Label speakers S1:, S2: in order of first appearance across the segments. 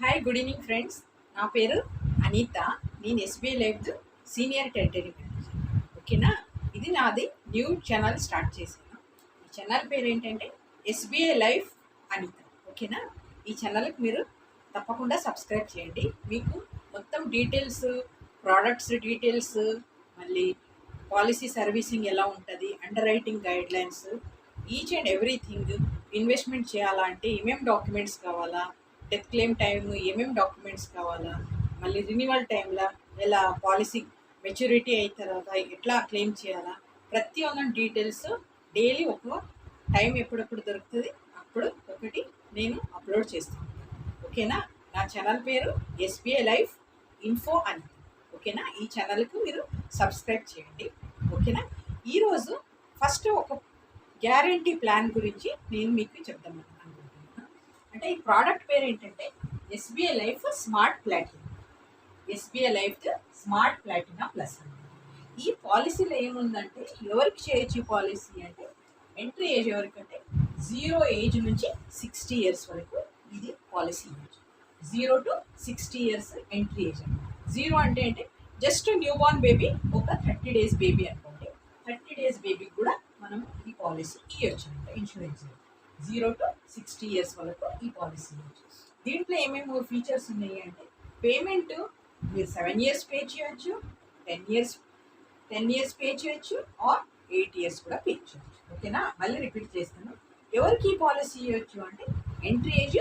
S1: Hi good evening friends. నా పేరు అనిత. నేను SBI life senior territory manager. ఓకేనా, ఇది నాది న్యూ ఛానల్ స్టార్ట్ చేశాను. ఈ ఛానల్ పేరు ఏంటంటే ఎస్బీఐ లైఫ్ అనిత. ఓకేనా, ఈ ఛానల్కి మీరు తప్పకుండా సబ్స్క్రైబ్ చేయండి. మీకు మొత్తం డీటెయిల్స్, ప్రోడక్ట్స్ డీటెయిల్స్, మళ్ళీ పాలసీ సర్వీసింగ్ ఎలా ఉంటుంది, under writing guidelines, each and everything, investment చేయాలంటే ఏమేమి డాక్యుమెంట్స్ కావాలా, డెత్ క్లెయిమ్ టైం ఏమేమి డాక్యుమెంట్స్ కావాలా, మళ్ళీ రినివల్ టైంలో ఎలా పాలసీ మెచ్యూరిటీ అయిన తర్వాత ఎట్లా క్లెయిమ్ చేయాలా, ప్రతి ఒక్క డీటెయిల్స్ డైలీ ఒక టైం ఎప్పుడెప్పుడు దొరుకుతుంది అప్పుడు ఒకటి నేను అప్లోడ్ చేస్తాను. ఓకేనా, నా ఛానల్ పేరు ఎస్బీఐ లైఫ్ ఇన్ఫో అని. ఓకేనా, ఈ ఛానల్కి మీరు సబ్స్క్రైబ్ చేయండి. ఓకేనా, ఈరోజు ఫస్ట్ ఒక గ్యారంటీ ప్లాన్ గురించి నేను మీకు చెప్తాను అనుకుంటున్నాను. అంటే ఈ ప్రోడక్ట్ పేరు ఏంటంటే SBI life smart Platina. SBI life smart Platina plus. ఈ పాలసీలో ఏముందంటే ఎవరికి చేయొచ్చు ఈ పాలసీ అంటే ఎంట్రీ ఏజ్ ఎవరికంటే 0 ఏజ్ నుంచి 60 ఇయర్స్ వరకు ఇది policy age. 0 to 60 years entry age అనమాట. 0 అంటే జస్ట్ న్యూ బార్న్ బేబీ, ఒక 30 days బేబీ అనుకోండి. 30 days బేబీకి కూడా మనం ఈ పాలసీ ఇవ్వచ్చు అనమాట. ఇన్సూరెన్స్ 0 to 60 ఇయర్స్ వరకు ఈ పాలసీ ఇవ్వచ్చు. దీంట్లో ఏమేమి ఫీచర్స్ ఉన్నాయి అంటే పేమెంట్ మీరు 7 years పే చేయొచ్చు, 10 years పే చేయొచ్చు, ఆర్ 8 years కూడా పే చేయొచ్చు. ఓకేనా, మళ్ళీ రిపీట్ చేస్తాను. ఎవరికి ఈ పాలసీ ఇవ్వచ్చు అంటే ఎంట్రీ ఏజ్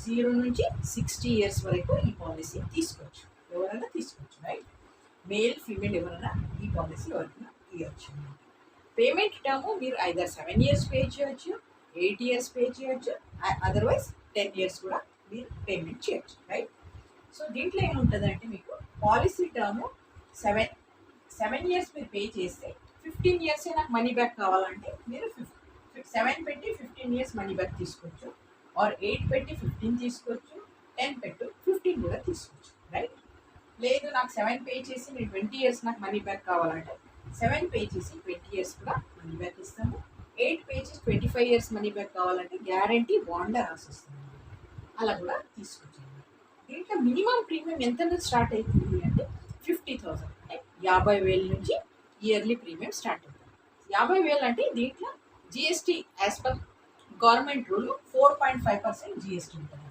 S1: 0 నుంచి 60 ఇయర్స్ వరకు ఈ పాలసీ తీసుకోవచ్చు. ఎవరైనా తీసుకోవచ్చు, రైట్? మేల్ ఫీమేల్ ఎవరైనా ఈ పాలసీ ఎవరైనా ఇవ్వచ్చు. పేమెంట్ టర్మ్ మీరు ఐదర్ 7 years పే చేయొచ్చు, 8 years పే చేయొచ్చు, అదర్వైజ్ 10 years కూడా మీరు పేమెంట్ చేయొచ్చు, రైట్? సో దీంట్లో ఏముంటుందంటే మీకు పాలసీ టర్మ్ 7 years మీరు పే చేస్తే 15 years నాకు మనీ బ్యాక్ కావాలంటే మీరు 7 పెట్టి 15 years మనీ బ్యాక్ తీసుకోవచ్చు, ఆర్ 8 పెట్టి 15 తీసుకోవచ్చు, 10 పెట్టు 15 కూడా తీసుకోవచ్చు, రైట్? లేదు నాకు 7 పే చేసి మీరు 20 years నాకు మనీ బ్యాక్ కావాలంటే 7 పే చేసి 20 years కూడా మనీ బ్యాక్ ఇస్తాము. 8 పే చేసి 25 years మనీ బ్యాక్ కావాలంటే గ్యారంటీ బాండ్ రాసిస్తాము. అలా కూడా తీసుకోవచ్చు. దీంట్లో మినిమం ప్రీమియం ఎంత నుంచి స్టార్ట్ అవుతుంది అంటే 50,000, అంటే 50,000 నుంచి ఇయర్లీ ప్రీమియం స్టార్ట్ అవుతుంది. 50,000 అంటే దీంట్లో GST as per government rule 4.5% GST ఉంటుంది.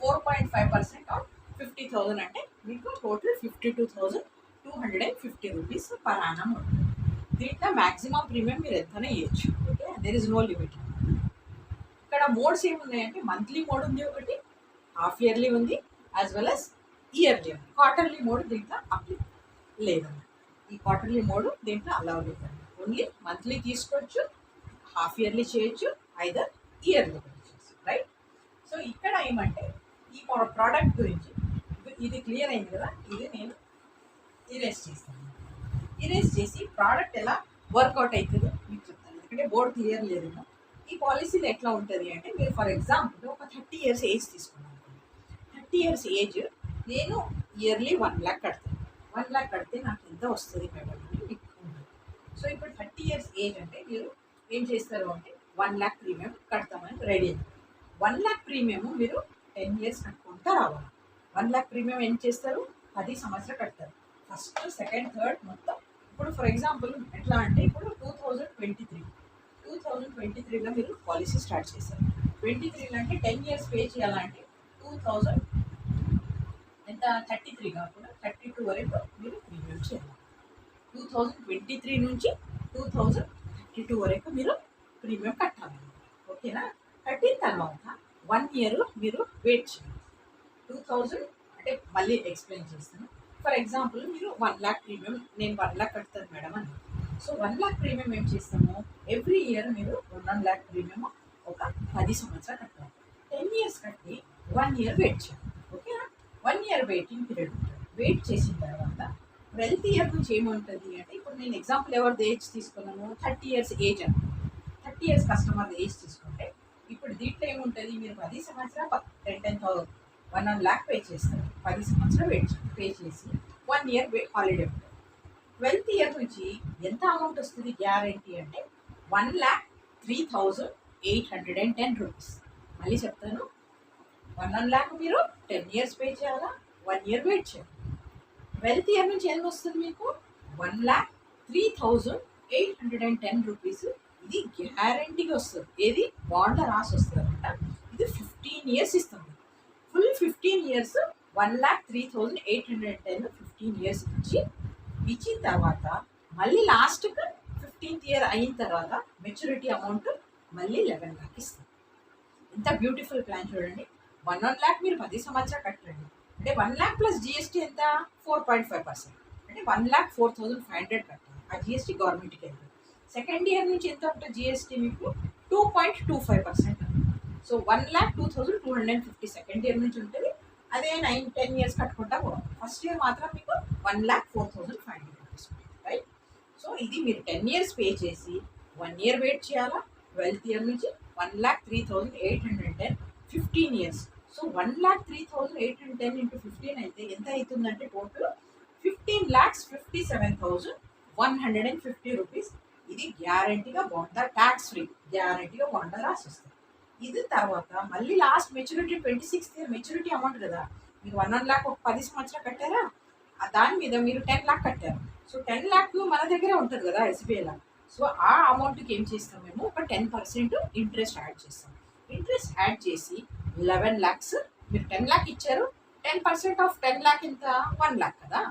S1: 4.5% ఆఫ్ 50,000 అంటే మీకు టోటల్ 52,250 రూపీస్ పర్ యానం ఉంటుంది. దీంట్లో మ్యాక్సిమం ప్రీమియం మీరు ఎంతనే ఇవ్వచ్చు. Okay, there is no limit. ఇక్కడ మోడ్స్ ఏమున్నాయంటే మంత్లీ మోడ్ ఉంది, ఒకటి హాఫ్ ఇయర్లీ ఉంది, యాజ్ వెల్ అస్ ఇయర్లీ ఉంది. క్వార్టర్లీ మోడ్ దీంట్లో అప్లై లేదన్నమాట. ఈ క్వార్టర్లీ మోడ్ దీంట్లో అలౌ లేదండి. ఓన్లీ మంత్లీ తీసుకోవచ్చు, హాఫ్ ఇయర్లీ చేయొచ్చు, ఐదర్ ఇయర్లీ చేయొచ్చు, రైట్? సో ఇక్కడ ఏమంటే ఈ ప్రోడక్ట్ గురించి ఇది క్లియర్ అయింది కదా, ఇది నేను ఇరేజ్ చేస్తాను. ఇరేజ్ చేసి ప్రోడక్ట్ ఎలా వర్కౌట్ అవుతుందో మీకు చెప్తాను. ఎందుకంటే బోర్డు క్లియర్ లేదు. ఈ పాలసీలో ఎట్లా ఉంటుంది అంటే మీరు ఫర్ ఎగ్జాంపుల్ ఒక 30 years ఏజ్ తీసుకున్నాను. 30 years ఏజ్ నేను ఇయర్లీ 1 lakh కడతాను. 1 lakh కడితే నాకు ఎంత వస్తుంది మేడం అని మీకు ఉంటుంది. సో ఇప్పుడు 30 years ఏజ్ అంటే మీరు ఏం చేస్తారు అంటే 1 lakh ప్రీమియం కడతామని రెడీ అయింది. 1 lakh ప్రీమియం మీరు 10 years కట్టుకుంటా రావాలి. 1 lakh ప్రీమియం ఏం చేస్తారు, 10 సంవత్సరాలు కడతారు. ఫస్ట్, సెకండ్, థర్డ్ మొత్తం. ఇప్పుడు ఫర్ ఎగ్జాంపుల్ ఎట్లా అంటే ఇప్పుడు 2023లో మీరు పాలసీ స్టార్ట్ చేశారు. 23లో అంటే 10 years పే చేయాలంటే 2000 ఎంత 33 కాకుండా 32 వరకు మీరు ప్రీమియం చేయాలి. 2023 నుంచి 2032 వరకు మీరు ప్రీమియం కట్టాలి. ఓకేనా, కట్టిన తర్వాత 1 year మీరు వెయిట్ చేయాలి. 2000 అంటే మళ్ళీ ఎక్స్ప్లెయిన్ చేస్తాను. ఫర్ ఎగ్జాంపుల్ మీరు 1 lakh ప్రీమియం, నేను 1 lakh కడతాను మేడం అని. సో 1 lakh ప్రీమియం ఏం చేస్తాము, ఎవ్రీ ఇయర్ మీరు 1 lakh ప్రీమియం ఒక 10 సంవత్సరాలు కట్టాలి. 10 years కట్టి 1 year వెయిట్ చేయాలి. ఓకేనా, 1 year వెయిటింగ్ పీరియడ్ ఉంటుంది. వెయిట్ చేసిన తర్వాత 12th year నుంచి ఏముంటుంది అంటే ఇప్పుడు నేను ఎగ్జాంపుల్ ఎవరిది ఏజ్ తీసుకున్నాను, 30 years ఏజ్ అని. 30 years కస్టమర్ ఏజ్ తీసుకుంటే ఇప్పుడు దీంట్లో ఏముంటుంది, మీరు 10 సంవత్సరాలు 1 lakh పే చేస్తారు. 10 సంవత్సరాలు వెయిట్ పే చేసి 1 year హాలిడే ఉంటుంది. 12th year నుంచి ఎంత అమౌంట్ వస్తుంది గ్యారంటీ అంటే 1,03,810 రూపీస్. మళ్ళీ చెప్తాను, 1,00,000 మీరు 10 years పే చేయాలా, 1 year వెయిట్ చేయాలి. 12th ఇయర్ నుంచి ఏం వస్తుంది మీకు? 1,03,810 రూపీస్. ఇది గ్యారంటీగా వస్తుంది. ఏది? బాండ్లో రాసి వస్తుంది అనమాట. ఇది 15 years ఇస్తుంది. ఫుల్ 15 years 1,03,810 15 years ఇచ్చిన తర్వాత మళ్ళీ లాస్ట్కి 15th year అయిన తర్వాత మెచ్యూరిటీ అమౌంట్ మళ్ళీ 11,00,000 ఇస్తుంది. ఎంత బ్యూటిఫుల్ ప్లాన్ చూడండి. 1,00,000 మీరు 10 సంవత్సరాలు కట్టండి. అంటే 1,00,000 ప్లస్ జిఎస్టీ ఎంత? 4.5%. అంటే 1,04,500 కట్టాలి. ఆ జిఎస్టీ గవర్నమెంట్కి వెళ్తుంది. సెకండ్ ఇయర్ నుంచి ఎంత ఉంటుంది జిఎస్టీ మీకు? 2.25%. సో 1,02,250 సెకండ్ ఇయర్ నుంచి ఉంటుంది. అదే 9-10 years కట్టుకుంటా పోవాలి. ఫస్ట్ ఇయర్ మాత్రం మీకు 1,04,500 రూపీస్, రైట్? సో ఇది మీరు 10 years పే చేసి 1 year వెయిట్ చేయాలా. 12th ఇయర్ నుంచి 1,03,810 15 years. సో 1,03,810 into 15 అయితే ఎంత అవుతుందంటే టోటల్ 15,57,150 రూపీస్. ఇది గ్యారంటీగా బాండా, ట్యాక్స్ ఫ్రీ గ్యారంటీగా బాండా రాసిస్తుంది. ఇది తర్వాత మళ్ళీ last maturity 26th year maturity amount కదా. మీరు 1,00,000 ఒక 10 సంవత్సరాలు కట్టారా, దాని మీద మీరు 10,00,000 కట్టారు. సో 10,00,000 మన దగ్గరే ఉంటుంది కదా ఎస్బీఐలో. సో ఆ అమౌంట్కి ఏం చేస్తాం మేము? ఒక 10% ఇంట్రెస్ట్ యాడ్ చేస్తాం. ఇంట్రెస్ట్ యాడ్ చేసి 11,00,000 మీరు 10,00,000 ఇచ్చారు. 10% ఆఫ్ 10,00,000 ఎంత? 1,00,000 కదా.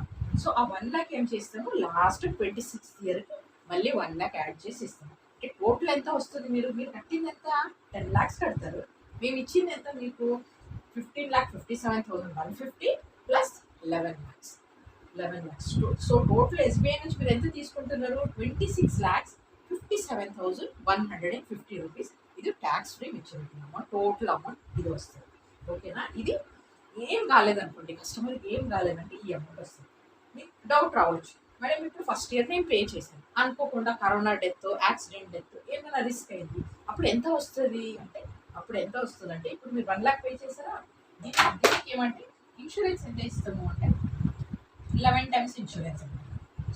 S1: సో ఆ 1,00,000 ఏం చేస్తాము? లాస్ట్ 26th ఇయర్కి మళ్ళీ 1,00,000 యాడ్ చేసి ఇస్తాము. అంటే టోటల్ ఎంత వస్తుంది? మీరు కట్టింది ఎంత? 10,00,000 కడతారు. మేము ఇచ్చింది ఎంత మీకు? 15,57,150 ప్లస్ 11,00,000. సో టోటల్ ఎస్బీఐ నుంచి మీరు ఎంత తీసుకుంటున్నారు? 26,57,150 రూపీస్. ఇది tax free maturity amount. Total amount ఇది వస్తుంది. ఓకేనా? ఇది ఏం కాలేదనుకోండి, కస్టమర్కి ఏం కాలేదంటే ఈ అమౌంట్ వస్తుంది. మీకు డౌట్ రావచ్చు, మేడం ఇప్పుడు ఫస్ట్ ఇయర్ నేను పే చేశాను, అనుకోకుండా కరోనా డెత్, యాక్సిడెంట్ డెత్, ఏమైనా రిస్క్ అయింది, అప్పుడు ఎంత వస్తుంది అంటే, అప్పుడు ఎంత వస్తుంది అంటే ఇప్పుడు మీరు 1,00,000 పే చేశారా, దీనికి ఏమంటే ఇన్సూరెన్స్ ఎంత ఇస్తాము అంటే 11 times ఇన్సూరెన్స్ అనమాట.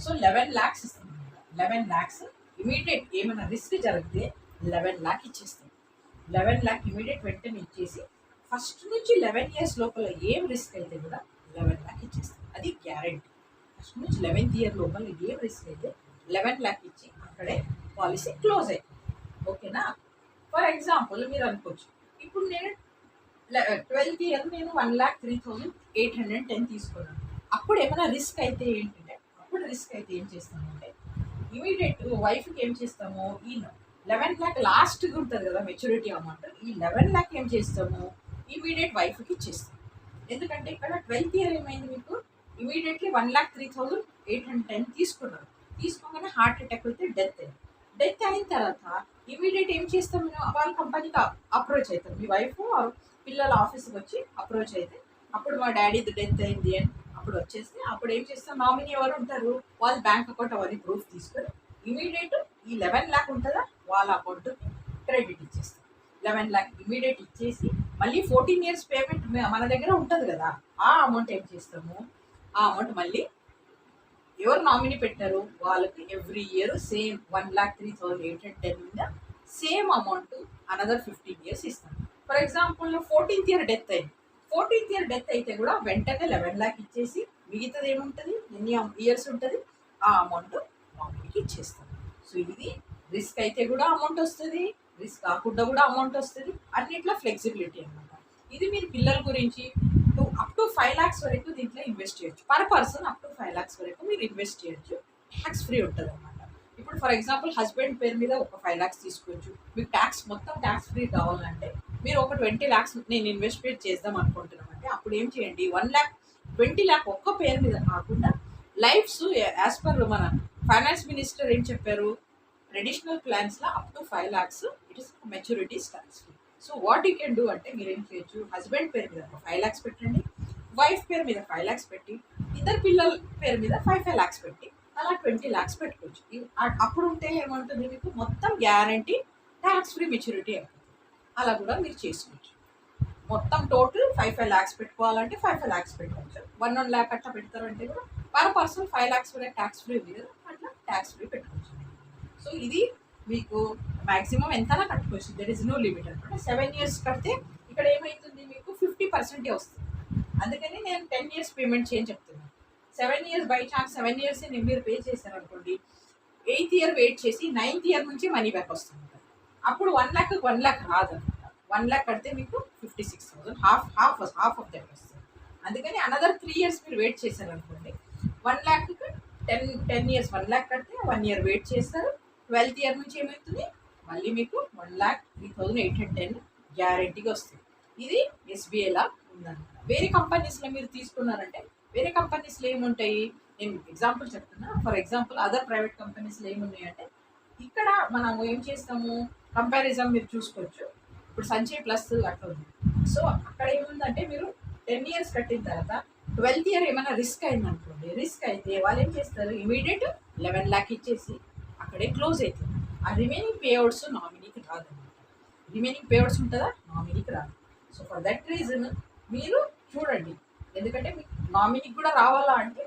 S1: సో 11,00,000 ఇస్తాం అనమాట. 11,00,000 ఇమీడియట్ ఏమైనా రిస్క్ జరిగితే 11,00,000 ఇచ్చేస్తాం. 11,00,000 ఇమీడియట్ వెంటనే ఇచ్చేసి ఫస్ట్ నుంచి 11 years లోపల ఏం రిస్క్ అయితే కూడా 11,00,000 ఇచ్చేస్తాం. అది గ్యారెంటీ. ఫస్ట్ నుంచి 11th year లోపల ఏం రిస్క్ అయితే 11,00,000 ఇచ్చి అక్కడే పాలసీ క్లోజ్ అవుతుంది. ఓకేనా? ఫర్ ఎగ్జాంపుల్ మీరు అనుకోవచ్చు, ఇప్పుడు నేను 12th year నేను 1,03,810 తీసుకున్నాను. అప్పుడు ఏమైనా రిస్క్ అయితే ఏంటంటే, అప్పుడు రిస్క్ అయితే ఏం చేస్తామంటే ఇమీడియట్ వైఫ్కి ఏం చేస్తాము? ఈ 11,00,000 లాస్ట్గా ఉంటుంది కదా మెచ్యూరిటీ అమౌంట్, ఈ 11,00,000 ఏం చేస్తాము? ఇమీడియట్ వైఫ్కి ఇచ్చేస్తాం. ఎందుకంటే ఇక్కడ 12th year ఏమైంది మీకు? ఇమీడియట్లీ 1,03,810 తీసుకున్నారు. తీసుకోగానే హార్ట్ అటాక్ అయితే డెత్ అయింది. డెత్ అయిన తర్వాత ఇమీడియట్ ఏం చేస్తాం? వాళ్ళ కంపెనీకి అప్రోచ్ అవుతాం. మీ వైఫ్ పిల్లల ఆఫీస్కి వచ్చి అప్రోచ్ అయితే, అప్పుడు మా డాడీది డెత్ అయింది అని అప్పుడు వచ్చేస్తే, అప్పుడు ఏం చేస్తాం? నామినీ ఎవరు ఉంటారు? వాళ్ళ బ్యాంక్ అకౌంట్ అవన్నీ ప్రూఫ్ తీసుకొని ఇమీడియట్ ఈ 11,00,000 ఉంటుందా వాళ్ళ అకౌంట్కి క్రెడిట్ ఇచ్చేస్తాం. 11,00,000 ఇమీడియట్ ఇచ్చేసి మళ్ళీ 14 years పేమెంట్ మన దగ్గర ఉంటుంది కదా, ఆ అమౌంట్ ఏం చేస్తాము? ఆ అమౌంట్ మళ్ళీ ఎవరు నామినీ పెట్టారు వాళ్ళకి ఎవ్రీ ఇయర్ సేమ్ 1,03,810 మీద సేమ్ అమౌంట్ అనదర్ 15 years ఇస్తాం. For example 14th year death అయింది. 14th year డెత్ అయితే కూడా వెంటనే 11,00,000 ఇచ్చేసి మిగతాది ఏముంటుంది, ఎన్ని ఇయర్స్ ఉంటుంది, ఆ అమౌంట్ నామినీకి ఇచ్చేస్తాం. సో ఇది రిస్క్ అయితే కూడా అమౌంట్ వస్తుంది, రిస్క్ కాకుండా కూడా అమౌంట్ వస్తుంది. అన్నిట్లో ఫ్లెక్సిబిలిటీ అనమాట. ఇది మీరు పిల్లల గురించి అప్ టు 5 lakhs వరకు దీంట్లో ఇన్వెస్ట్ చేయొచ్చు. Per person up to 5 lakhs వరకు మీరు ఇన్వెస్ట్ చేయొచ్చు. ట్యాక్స్ ఫ్రీ ఉంటుంది అనమాట. ఇప్పుడు ఫర్ ఎగ్జాంపుల్ హస్బెండ్ పేరు మీద ఒక 5 lakhs తీసుకోవచ్చు. మీకు ట్యాక్స్ మొత్తం ట్యాక్స్ ఫ్రీ కావాలంటే మీరు ఒక 20 lakhs నేను ఇన్వెస్ట్మెంట్ చేద్దాం అనుకుంటున్నామంటే అప్పుడు ఏం చేయండి? 1,20,00,000 ఒక్క పేరు మీద కాకుండా లైఫ్స్ యాజ్ పర్ మన ఫైనాన్స్ మినిస్టర్ ఏం చెప్పారు? ట్రెడిషనల్ ప్లాన్స్లో up to 5 lakhs it is maturity tax free. So what you can do అంటే మీరు ఏం చేయొచ్చు? హస్బెండ్ పేరు మీద 5 lakhs పెట్టండి, వైఫ్ పేరు మీద 5 lakhs పెట్టి, ఇద్దరు పిల్లల పేరు మీద 5 lakhs పెట్టి అలా 20 lakhs పెట్టుకోవచ్చు. అప్పుడు ఉంటే ఏమంటుంది? మీకు మొత్తం గ్యారంటీ ట్యాక్స్ ఫ్రీ మెచ్యూరిటీ అవుతుంది. అలా కూడా మీరు చేసుకోవచ్చు. మొత్తం టోటల్ 5 lakhs పెట్టుకోవాలంటే 5 lakhs పెట్టుకోవచ్చు. 1 lakh అట్లా పెడతారంటే కూడా పర్ పర్సన్ 5 lakhs వరకు ట్యాక్స్ ఫ్రీ ఉంది కదా, అట్లా ట్యాక్స్ ఫ్రీ పెట్టుకోవచ్చు. సో ఇది మీకు మ్యాక్సిమం ఎంతనా కట్టుకోవచ్చు. దెర్ ఇస్ నో లిమిట్ అనమాట. 7 years కడితే ఇక్కడ ఏమవుతుంది? మీకు 50% వస్తుంది. అందుకని నేను 10 ఇయర్స్ పేమెంట్ చేయని చెప్తున్నాను. 7 ఇయర్స్ బై ఛాన్స్ 7 ఇయర్స్ మీరు పే చేశారనుకోండి, 8th ఇయర్ వెయిట్ చేసి 9th ఇయర్ నుంచి మనీ బ్యాక్ వస్తుంది. అప్పుడు 1 lakh 1 lakh రాదనమాట. 1 lakh కడితే మీకు 56,000 హాఫ్ ఆఫ్ దట్ వస్తుంది. అందుకని అనదర్ 3 ఇయర్స్ మీరు వెయిట్ చేశారనుకోండి, 1 lakh 10 ఇయర్స్ 1 lakh కడితే 1 ఇయర్ వెయిట్ చేస్తారు. 12th ఇయర్ నుంచి ఏమవుతుంది, మళ్ళీ మీకు 1,03,810 గ్యారెంటీగా వస్తుంది. ఇది ఎస్బీఐలా ఉందన్నమాట. వేరే కంపెనీస్లో మీరు తీసుకున్నారంటే వేరే కంపెనీస్లో ఏముంటాయి, నేను ఎగ్జాంపుల్ చెప్తున్నా. ఫర్ ఎగ్జాంపుల్ అదర్ ప్రైవేట్ కంపెనీస్లో ఏమున్నాయంటే, ఇక్కడ మనము ఏం చేస్తాము, కంపారిజన్ మీరు చూసుకోవచ్చు. ఇప్పుడు సంచయ్ ప్లస్ అట్లా ఉంది. సో అక్కడ ఏముందంటే మీరు 10 ఇయర్స్ కట్టిన తర్వాత 12th ఇయర్ ఏమైనా రిస్క్ అయిందనుకోండి, రిస్క్ అయితే వాళ్ళు ఏం చేస్తారు, ఇమీడియట్ 11 lakh ఇచ్చేసి అక్కడే క్లోజ్ అవుతుంది. ఆ రిమైనింగ్ పేఅవుట్స్ నామినీకి రాదన్నమాట. రిమైనింగ్ పేఅవుట్స్ ఉంటుందా, నామినీకి రాదు. సో ఫర్ దట్ రీజన్ మీరు చూడండి, ఎందుకంటే మీకు నామినీకి కూడా రావాలా అంటే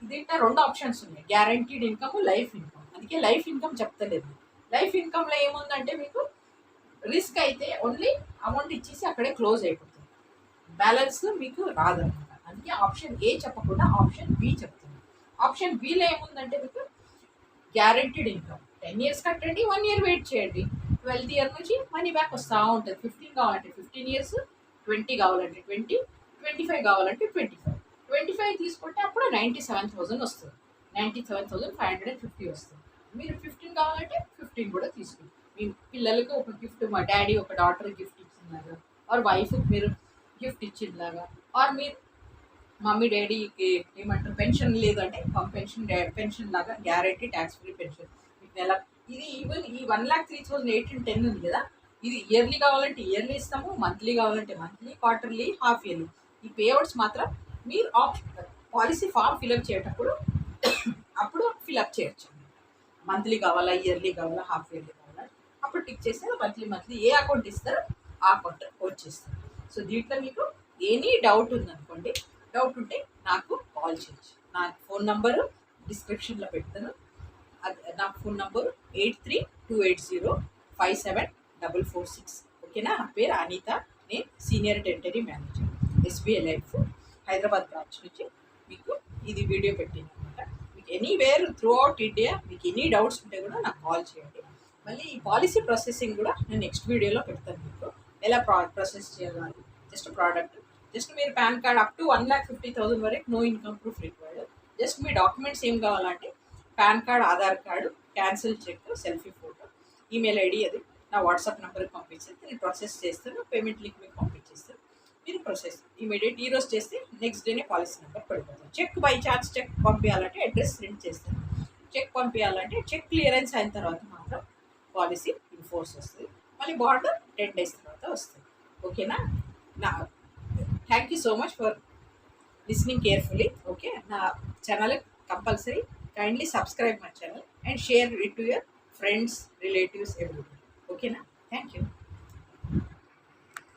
S1: దీంట్లో 2 ఆప్షన్స్ ఉన్నాయి, గ్యారంటీడ్ ఇన్కమ్, లైఫ్ ఇన్కమ్. అందుకే లైఫ్ ఇన్కమ్ చెప్తలేదు. లైఫ్ ఇన్కమ్లో ఏముందంటే మీకు రిస్క్ అయితే ఓన్లీ అమౌంట్ ఇచ్చేసి అక్కడే క్లోజ్ అయిపోతుంది, బ్యాలెన్స్ మీకు రాదన్నమాట. అందుకే ఆప్షన్ ఏ చెప్పకుండా ఆప్షన్ బి చెప్తుంది. ఆప్షన్ బిలో ఏముందంటే మీకు గ్యారంటీడ్ ఇన్కమ్, 10 ఇయర్స్ కట్టండి, 1 ఇయర్ వెయిట్ చేయండి, 12th ఇయర్ నుంచి మనీ బ్యాక్ వస్తూ ఉంటుంది. 15 కావాలంటే 15 ఇయర్స్, 20 కావాలంటే 20, 25 కావాలంటే 25 తీసుకుంటే అప్పుడు 97,000 వస్తుంది, 97,550 వస్తుంది. మీరు 15 కావాలంటే 15 కూడా తీసుకుంటారు. మీ పిల్లలకి ఒక గిఫ్ట్, మా డాడీ ఒక డాటర్ గిఫ్ట్ ఇచ్చిందాగా, ఆర్ వైఫ్కి మీరు గిఫ్ట్ ఇచ్చిందాగా, ఆర్ మీరు మమ్మీ డాడీకి ఏమంటారు పెన్షన్ లేదంటే పెన్షన్ లాగా గ్యారెంటీ ట్యాక్స్ ఫ్రీ పెన్షన్ మీకు నెల. ఇది ఈవెన్ ఈ 1,03,810 ఉంది కదా, ఇది ఇయర్లీ కావాలంటే ఇయర్లీ ఇస్తాము, మంత్లీ కావాలంటే మంత్లీ, క్వార్టర్లీ, హాఫ్ ఇయర్లీ. ఈ పేఅవుట్స్ మాత్రం మీరు పాలసీ ఫామ్ ఫిలప్ చేసేటప్పుడు అప్పుడు ఫిలప్ చేయొచ్చు. మంత్లీ కావాలా, ఇయర్లీ కావాలా, హాఫ్ ఇయర్లీ కావాలా, అప్పుడు టిక్ చేస్తే మంత్లీ ఏ అకౌంట్ ఇస్తారో ఆ అకౌంట్ వచ్చేస్తారు. సో దీంట్లో మీకు ఎనీ డౌట్ ఉందనుకోండి, డౌట్ ఉంటే నాకు కాల్ చేయొచ్చు. నా ఫోన్ నంబరు డిస్క్రిప్షన్లో పెడతాను. నా ఫోన్ నంబరు 8328057446. ఓకేనా. నా పేరు అనిత, నేను senior territory manager, SBI life Hyderabad branch నుంచి మీకు ఇది వీడియో పెట్టింది అనమాట. మీకు ఎనీవేర్ త్రూ అవుట్ ఇండియా మీకు ఎనీ డౌట్స్ ఉంటే కూడా నాకు కాల్ చేయండి. మళ్ళీ ఈ పాలసీ ప్రాసెసింగ్ కూడా నేను నెక్స్ట్ వీడియోలో పెడతాను. మీకు ఎలా ప్రాసెస్ చేయాలి, జస్ట్ ప్రోడక్ట్, జస్ట్ మీరు పాన్ కార్డ్ అప్ టు 1,50,000 వరకు no income proof required. Just మీ డాక్యుమెంట్స్ ఏం కావాలంటే PAN card, Aadhaar card, cancel cheque, selfie photo, email ID, అది నా వాట్సాప్ నెంబర్కి పంపించేస్తే నేను ప్రాసెస్ చేస్తాను. పేమెంట్ లింక్ మీకు పంపించేస్తాను. మీరు ప్రాసెస్ ఇమీడియట్ ఈరోజు చేస్తే నెక్స్ట్ డేనే పాలసీ నెంబర్ పడిపోతుంది. చెక్ బై ఛాన్స్ చెక్ పంపించాలంటే అడ్రస్ ప్రింట్ చేస్తాను. చెక్ పంపించాలంటే చెక్ క్లియరెన్స్ అయిన తర్వాత మాత్రం పాలసీ ఇన్ఫోర్స్ వస్తుంది. మళ్ళీ బాండ్ 10 days తర్వాత వస్తుంది. ఓకేనా. నా thank you so much for listening carefully. Okay. నా channel compulsory kindly subscribe my channel and share it to your friends, relatives, everyone. Okay na? Thank you.